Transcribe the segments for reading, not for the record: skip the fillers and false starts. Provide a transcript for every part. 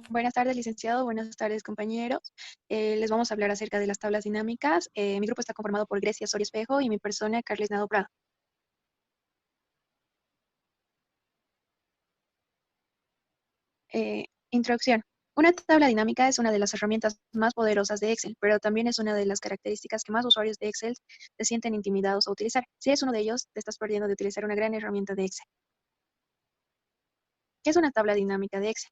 Buenas tardes, licenciado. Buenas tardes, compañeros. Les vamos a hablar acerca de las tablas dinámicas. Mi grupo está conformado por Grecia Soria Espejo y mi persona, Carles Nado Prado. Introducción. Una tabla dinámica es una de las herramientas más poderosas de Excel, pero también es una de las características que más usuarios de Excel se sienten intimidados a utilizar. Si eres uno de ellos, te estás perdiendo de utilizar una gran herramienta de Excel. ¿Qué es una tabla dinámica de Excel?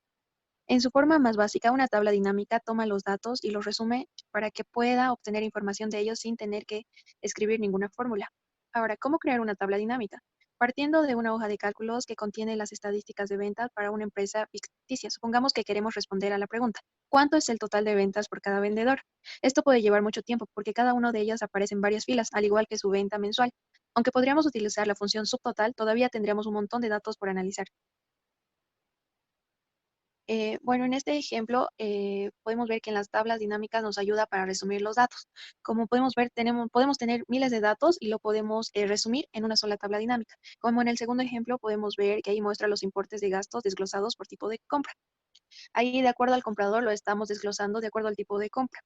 En su forma más básica, una tabla dinámica toma los datos y los resume para que pueda obtener información de ellos sin tener que escribir ninguna fórmula. Ahora, ¿cómo crear una tabla dinámica? Partiendo de una hoja de cálculos que contiene las estadísticas de ventas para una empresa ficticia. Supongamos que queremos responder a la pregunta, ¿cuánto es el total de ventas por cada vendedor? Esto puede llevar mucho tiempo porque cada uno de ellas aparece en varias filas, al igual que su venta mensual. Aunque podríamos utilizar la función subtotal, todavía tendríamos un montón de datos por analizar. Bueno, en este ejemplo podemos ver que en las tablas dinámicas nos ayuda para resumir los datos. Como podemos ver, podemos tener miles de datos y lo podemos resumir en una sola tabla dinámica. Como en el segundo ejemplo podemos ver que ahí muestra los importes de gastos desglosados por tipo de compra. Ahí, de acuerdo al comprador, lo estamos desglosando de acuerdo al tipo de compra.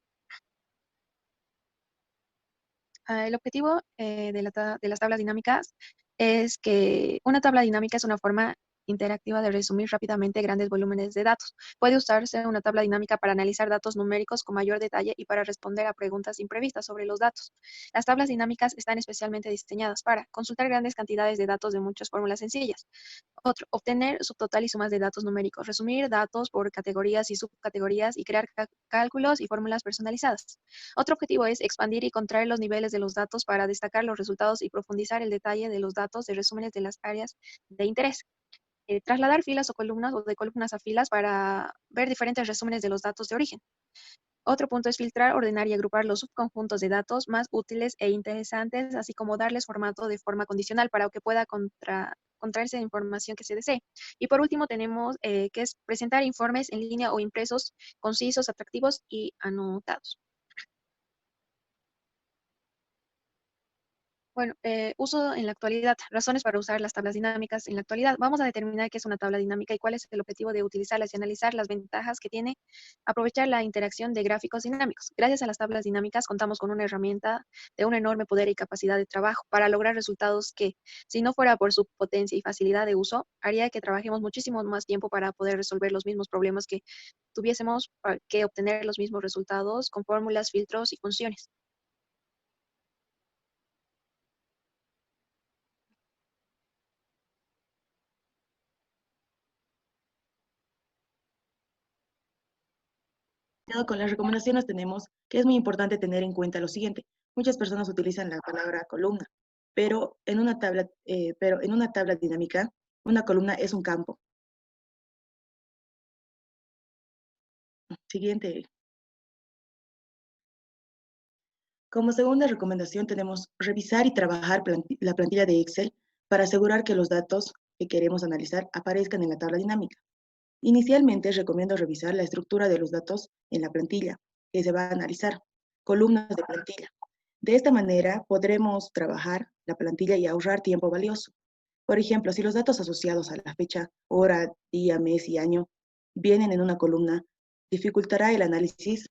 El objetivo de las tablas dinámicas es que una tabla dinámica es una forma interactiva de resumir rápidamente grandes volúmenes de datos. Puede usarse una tabla dinámica para analizar datos numéricos con mayor detalle y para responder a preguntas imprevistas sobre los datos. Las tablas dinámicas están especialmente diseñadas para consultar grandes cantidades de datos de muchas fórmulas sencillas. Otro, obtener subtotal y sumas de datos numéricos, resumir datos por categorías y subcategorías y crear cálculos y fórmulas personalizadas. Otro objetivo es expandir y contraer los niveles de los datos para destacar los resultados y profundizar el detalle de los datos de resúmenes de las áreas de interés. Trasladar filas o de columnas a filas para ver diferentes resúmenes de los datos de origen. Otro punto es filtrar, ordenar y agrupar los subconjuntos de datos más útiles e interesantes, así como darles formato de forma condicional para que pueda contraerse la información que se desee. Y por último tenemos que es presentar informes en línea o impresos, concisos, atractivos y anotados. Bueno, uso en la actualidad, razones para usar las tablas dinámicas en la actualidad. Vamos a determinar qué es una tabla dinámica y cuál es el objetivo de utilizarlas y analizar las ventajas que tiene aprovechar la interacción de gráficos dinámicos. Gracias a las tablas dinámicas contamos con una herramienta de un enorme poder y capacidad de trabajo para lograr resultados que, si no fuera por su potencia y facilidad de uso, haría que trabajemos muchísimo más tiempo para poder resolver los mismos problemas que tuviésemos que obtener los mismos resultados con fórmulas, filtros y funciones. Con las recomendaciones tenemos que es muy importante tener en cuenta lo siguiente. Muchas personas utilizan la palabra columna, pero en una tabla dinámica, una columna es un campo. Siguiente. Como segunda recomendación tenemos revisar y trabajar la plantilla de Excel para asegurar que los datos que queremos analizar aparezcan en la tabla dinámica. Inicialmente recomiendo revisar la estructura de los datos en la plantilla que se va a analizar, columnas de plantilla. De esta manera podremos trabajar la plantilla y ahorrar tiempo valioso. Por ejemplo, si los datos asociados a la fecha, hora, día, mes y año vienen en una columna, dificultará el análisis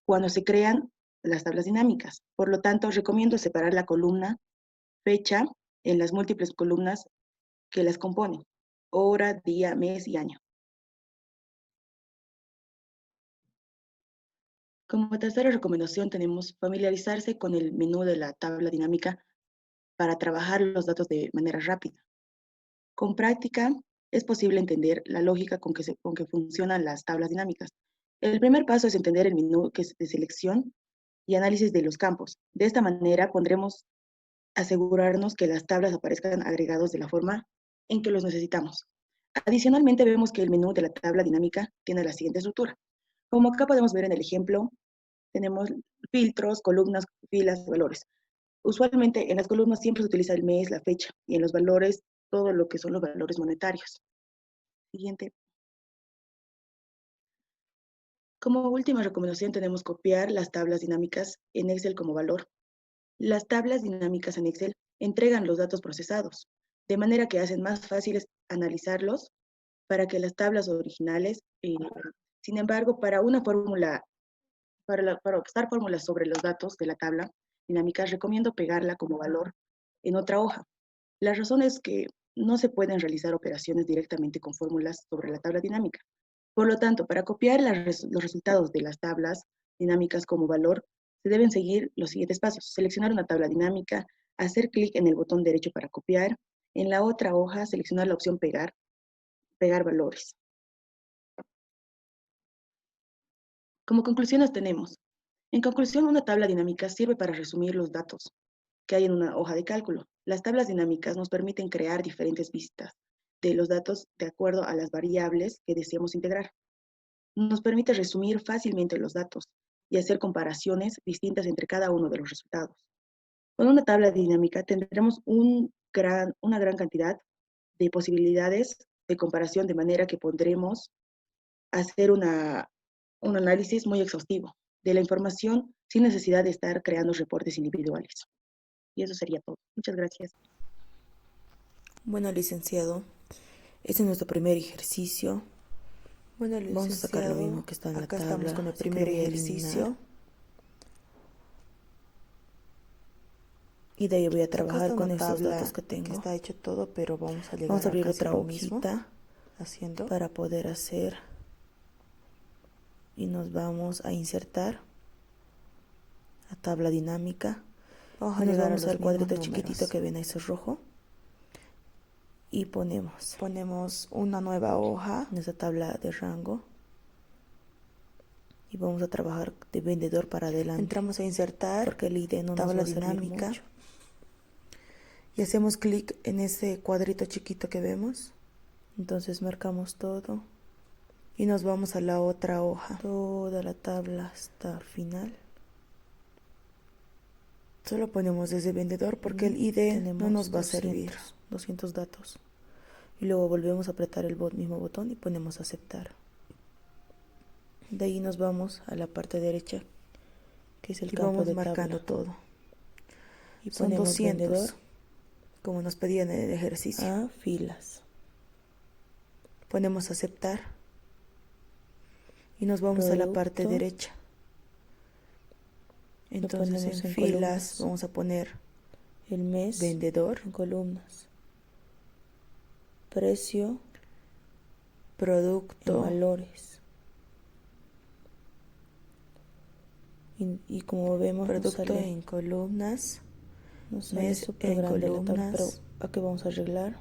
cuando se crean las tablas dinámicas. Por lo tanto, recomiendo separar la columna fecha en las múltiples columnas que las componen, hora, día, mes y año. Como tercera recomendación tenemos familiarizarse con el menú de la tabla dinámica para trabajar los datos de manera rápida. Con práctica es posible entender la lógica con que funcionan las tablas dinámicas. El primer paso es entender el menú que es de selección y análisis de los campos. De esta manera podremos asegurarnos que las tablas aparezcan agregados de la forma en que los necesitamos. Adicionalmente vemos que el menú de la tabla dinámica tiene la siguiente estructura. Como acá podemos ver en el ejemplo, tenemos filtros, columnas, filas, valores. Usualmente en las columnas siempre se utiliza el mes, la fecha, y en los valores todo lo que son los valores monetarios. Siguiente. Como última recomendación tenemos copiar las tablas dinámicas en Excel como valor. Las tablas dinámicas en Excel entregan los datos procesados, de manera que hacen más fáciles analizarlos para que las tablas originales Sin embargo, para una fórmula, para optar fórmulas sobre los datos de la tabla dinámica, recomiendo pegarla como valor en otra hoja. La razón es que no se pueden realizar operaciones directamente con fórmulas sobre la tabla dinámica. Por lo tanto, para copiar los resultados de las tablas dinámicas como valor, se deben seguir los siguientes pasos. Seleccionar una tabla dinámica, hacer clic en el botón derecho para copiar. En la otra hoja, seleccionar la opción pegar, pegar valores. Como conclusiones tenemos, en conclusión, una tabla dinámica sirve para resumir los datos que hay en una hoja de cálculo. Las tablas dinámicas nos permiten crear diferentes vistas de los datos de acuerdo a las variables que deseamos integrar. Nos permite resumir fácilmente los datos y hacer comparaciones distintas entre cada uno de los resultados. Con una tabla dinámica tendremos una gran cantidad de posibilidades de comparación, de manera que podremos hacer un análisis muy exhaustivo de la información sin necesidad de estar creando reportes individuales. Y eso sería todo. Muchas gracias. Bueno, licenciado, este es nuestro primer ejercicio. Bueno, Vamos a sacar lo mismo que está en la acá tabla. estamos con el primer ejercicio. Y de ahí voy a trabajar Acá con está estos una datos que tabla tengo. que está hecho todo, pero vamos a llegar Vamos a abrir a casi otra lo mismo hojita haciendo. para poder hacer. Y nos vamos a insertar a tabla dinámica. Vamos a Nos llegar vamos a los al cuadrito mismos chiquitito números. que ven ahí, ese rojo. Y Ponemos una nueva hoja en esa tabla de rango. Y vamos a trabajar de vendedor para adelante. Entramos a insertar porque el ID no tabla nos va a dinámica mucho. y hacemos clic en ese cuadrito chiquito que vemos. Entonces marcamos todo. Y nos vamos a la otra hoja. Toda la tabla hasta el final. Solo ponemos desde vendedor porque el ID no nos va a servir. 200 datos. Y luego volvemos a apretar el mismo botón y ponemos aceptar. De ahí nos vamos a la parte derecha, que es el campo vamos de marcando tabla. todo. Y Son ponemos 200, vendedor como nos pedían en el ejercicio. a filas. Ponemos aceptar. Y nos vamos a la parte derecha. Entonces en filas columnas. Vamos a poner el mes, vendedor, en columnas, precio, producto, valores. Y como vemos, producto en columnas, mes en columnas, pero aquí vamos a arreglar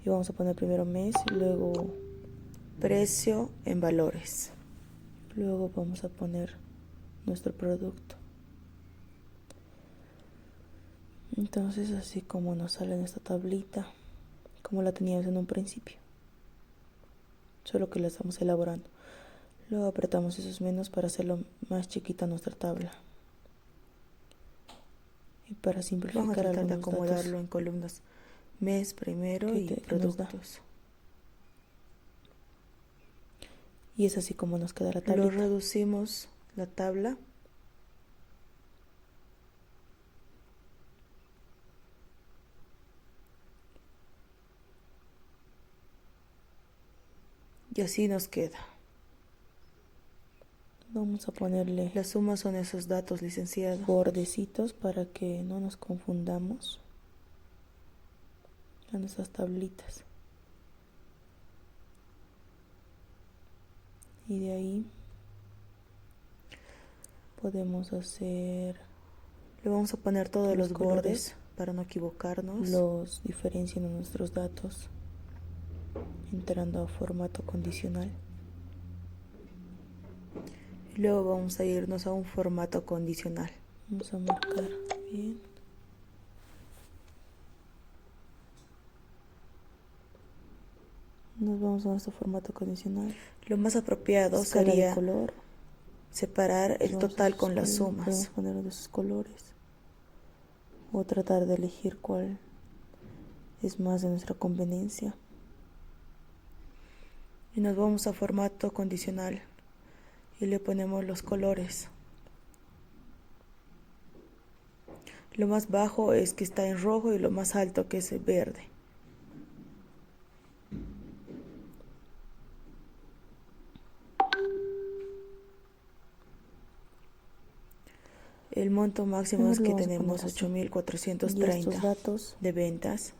y vamos a poner primero mes y luego precio en valores. Luego vamos a poner nuestro producto. Entonces, así como nos sale en esta tablita, como la teníamos en un principio, solo que la estamos elaborando. Luego apretamos esos menos para hacerlo más chiquita nuestra tabla. Y para simplificar, vamos a tratar de acomodarlo datos en columnas. Mes primero y productos. Y es así como nos queda la tabla. Lo reducimos la tabla. Y así nos queda. Vamos a ponerle las sumas, son esos datos, licenciado. Bordecitos para que no nos confundamos en nuestras tablitas. Y de ahí podemos hacer. Le vamos a poner todos los bordes para no equivocarnos. Los diferencian en nuestros datos entrando a formato condicional. Y luego vamos a irnos a un formato condicional. Vamos a marcar bien. Nos vamos a nuestro formato condicional. Lo más apropiado sería color. Separar el total con las sumas. Podemos poner de sus colores. O tratar de elegir cuál es más de nuestra conveniencia. Y nos vamos a formato condicional. Y le ponemos los colores. Lo más bajo es que está en rojo y lo más alto que es el verde. El monto máximo es Mejor lo que vamos a tenemos poner así. 8.430 Y estos datos de ventas.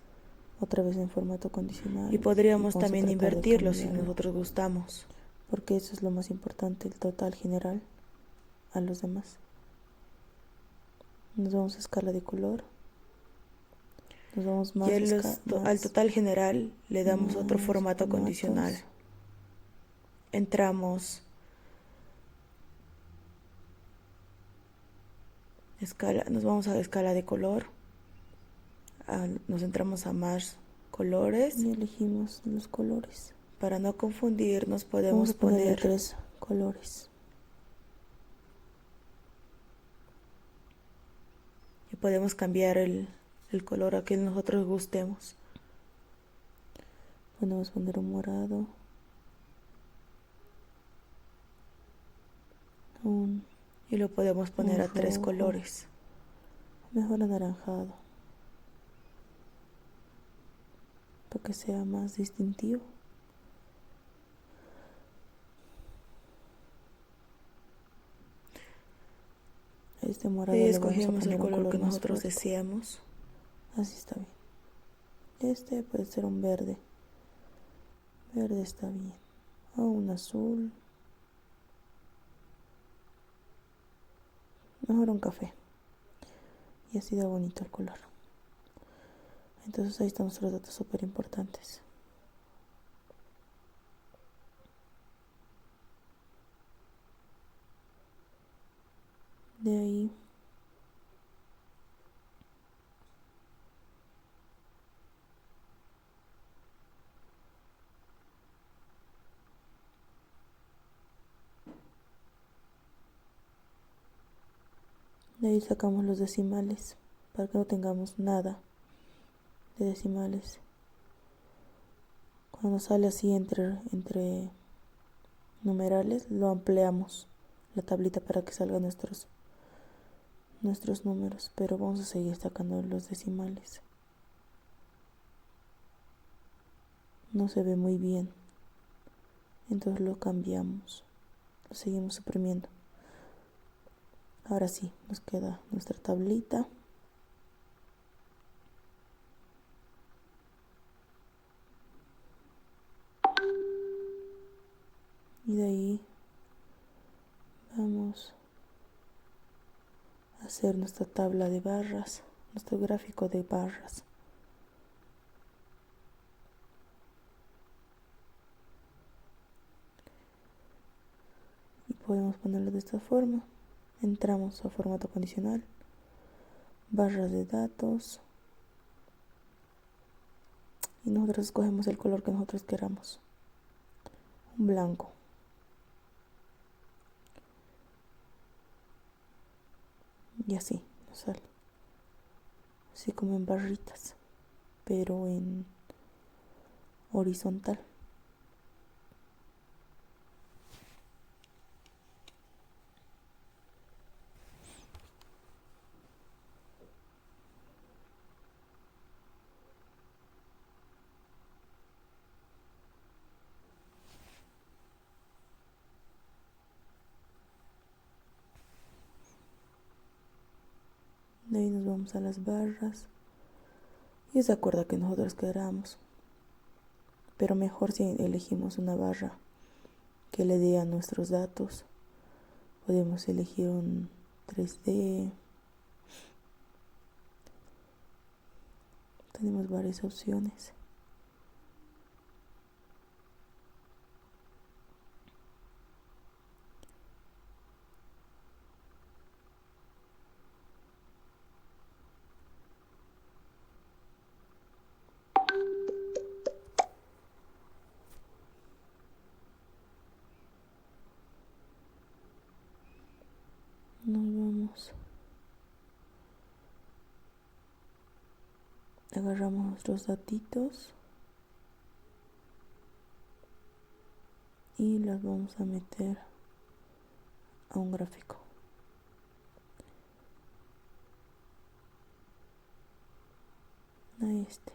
otra vez en formato condicional. Y podríamos vamos a también tratar de invertirlo si cambiarlo, nosotros gustamos. porque eso es lo más importante, el total general a los demás. Nos vamos a escala de color. Nos vamos más, Al total general le damos otro más formato formatos. condicional. Entramos nos vamos a escala de color. Nos entramos a más colores. Y elegimos los colores. Para no confundirnos Vamos podemos a ponerle poner 3 colores. y podemos cambiar el color a que nosotros gustemos. Podemos poner un morado. Y lo podemos poner a 3 rojo, colores. mejor anaranjado, para que sea más distintivo. Este morado Y le vamos a escogemos poner el un color que más nosotros fuerte. deseamos. Así está bien. Este puede ser un verde. Verde está bien. O un azul. Mejor un café. Y así da bonito el color. Entonces ahí están nuestros datos súper importantes. De ahí sacamos los decimales para que no tengamos nada de decimales. Cuando sale así entre numerales, lo ampliamos la tablita para que salgan nuestros números, pero vamos a seguir sacando los decimales. No se ve muy bien, entonces lo cambiamos, lo seguimos suprimiendo. Ahora sí, nos queda nuestra tablita. Y de ahí vamos a hacer nuestra tabla de barras, nuestro gráfico de barras. Y podemos ponerlo de esta forma. Entramos a formato condicional, barras de datos, y nosotros escogemos el color que nosotros queramos, un blanco. Y así nos sale, así como en barritas, pero en horizontal. De ahí nos vamos a las barras y es de acuerdo a que nosotros queramos, pero mejor si elegimos una barra que le dé a nuestros datos. Podemos elegir un 3D. Tenemos varias opciones. Nos vamos. Agarramos nuestros datitos y los vamos a meter a un gráfico. A este.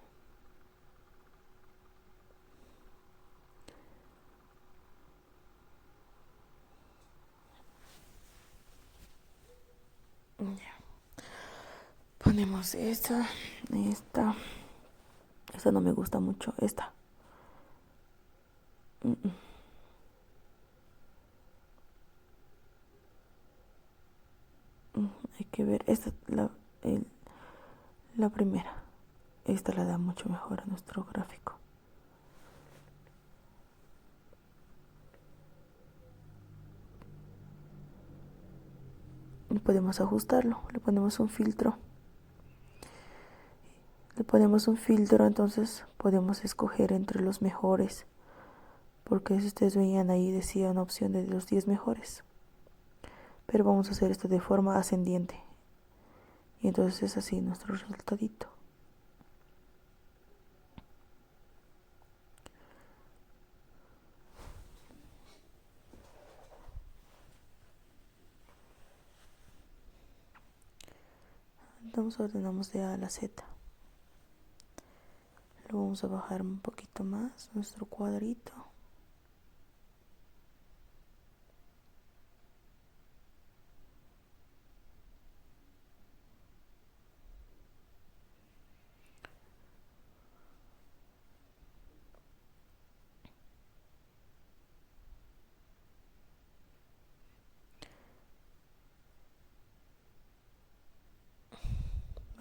ponemos esta. Esta no me gusta mucho, esta. Hay que ver, esta, la primera. Esta la da mucho mejor a nuestro gráfico. Y podemos ajustarlo, le ponemos un filtro. Entonces podemos escoger entre los mejores. Porque si ustedes veían ahí decía una opción de los 10 mejores. Pero vamos a hacer esto de forma ascendiente. Y entonces es así nuestro resultadito. Entonces ordenamos de A a la Z. Lo vamos a bajar un poquito más, nuestro cuadrito.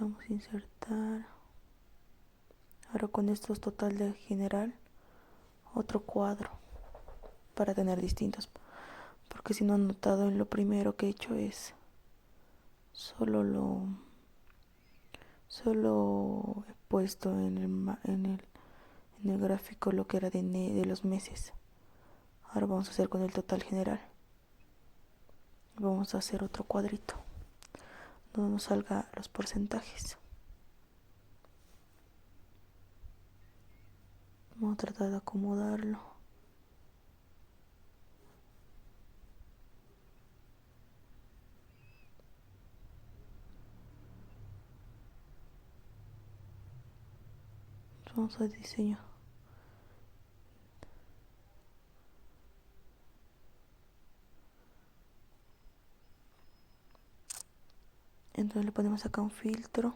Vamos a insertar. Ahora con esto es total de general. Otro cuadro. Para tener distintos. Porque si no han notado, en lo primero que he hecho es solo he puesto en el gráfico lo que era de los meses. Ahora vamos a hacer con el total general. Vamos a hacer otro cuadrito donde nos salga los porcentajes. Vamos a tratar de acomodarlo. Vamos a diseño. Entonces le ponemos acá un filtro.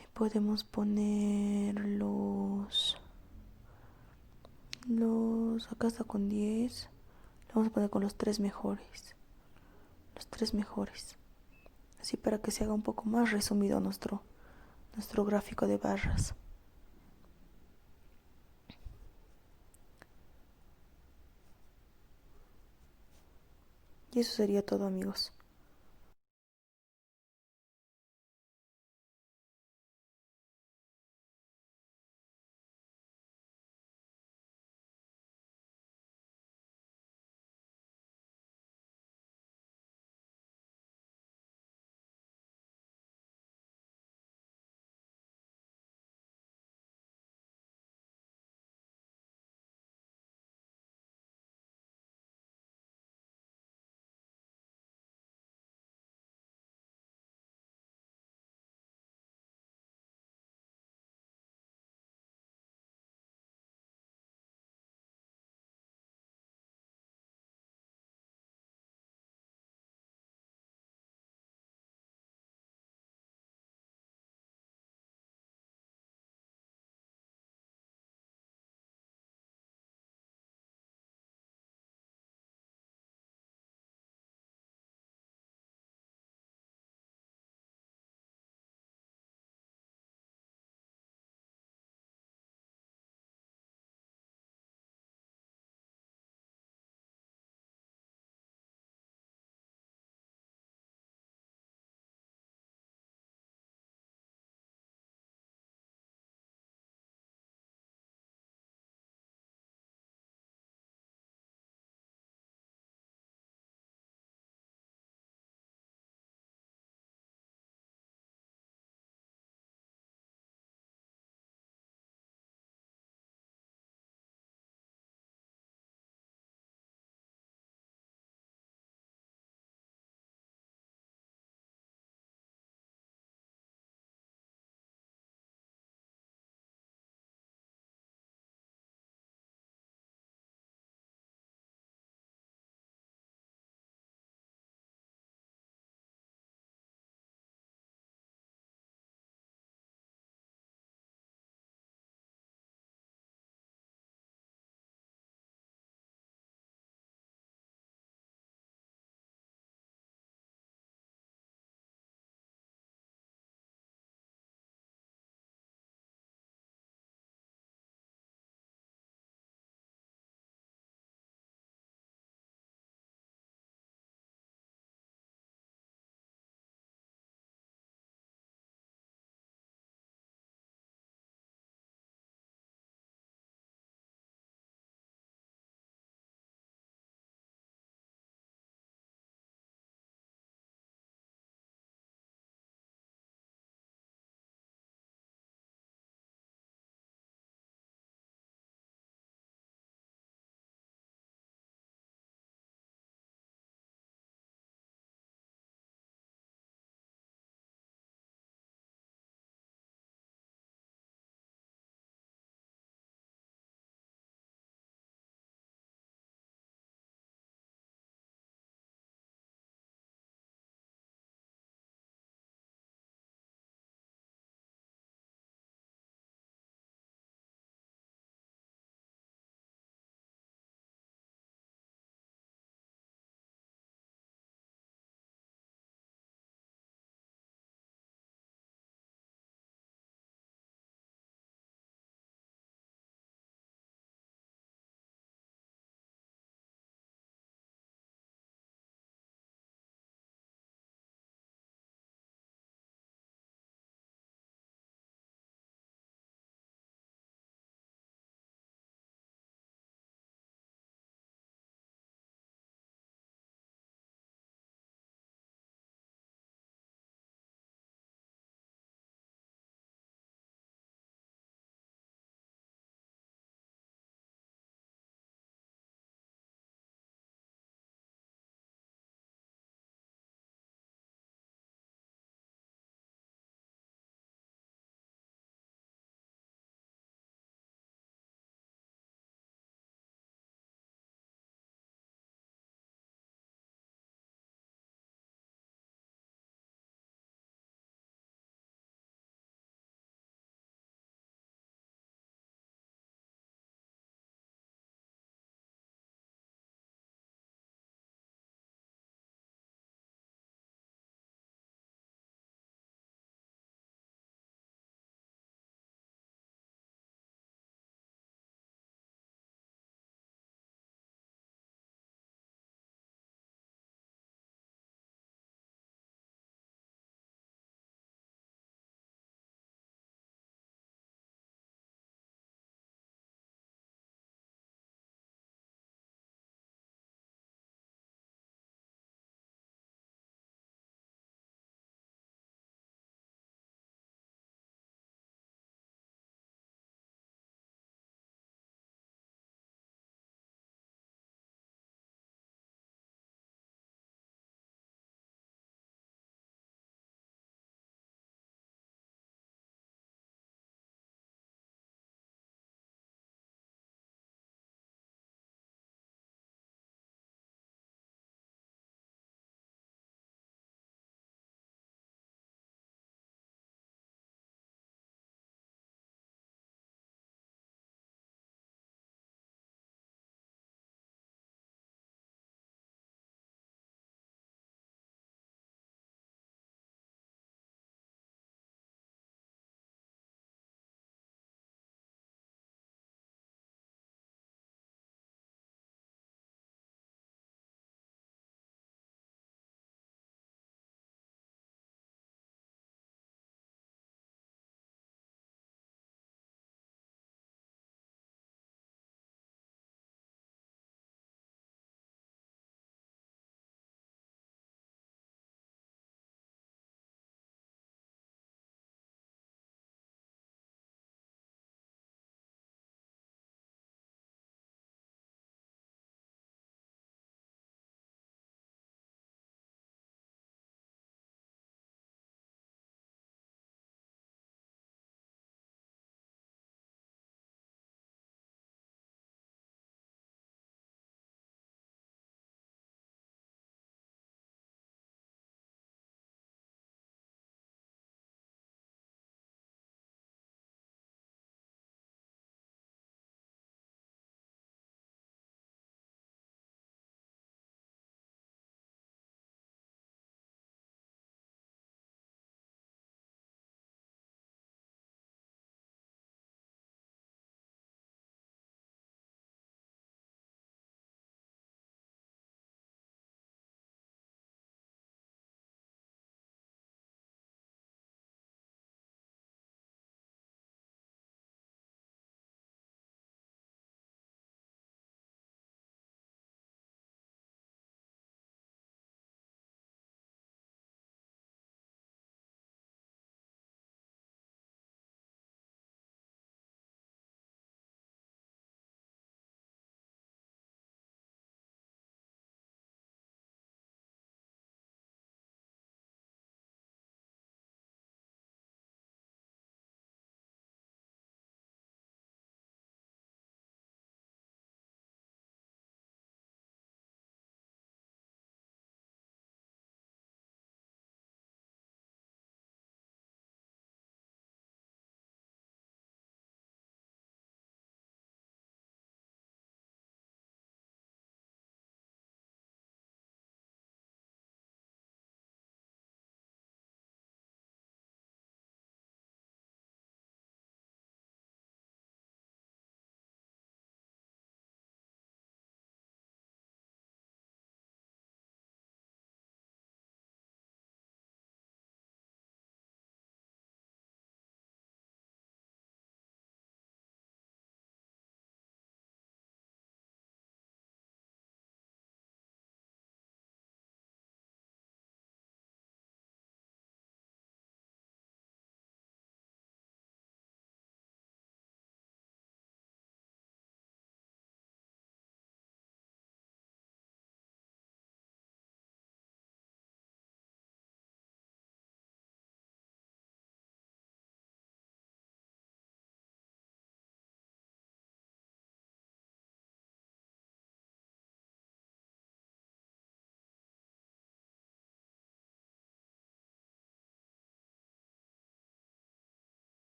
Y podemos poner acá está con 10. Le vamos a poner con los 3 mejores. Los 3 mejores. Así para que se haga un poco más resumido nuestro gráfico de barras. Y eso sería todo, amigos.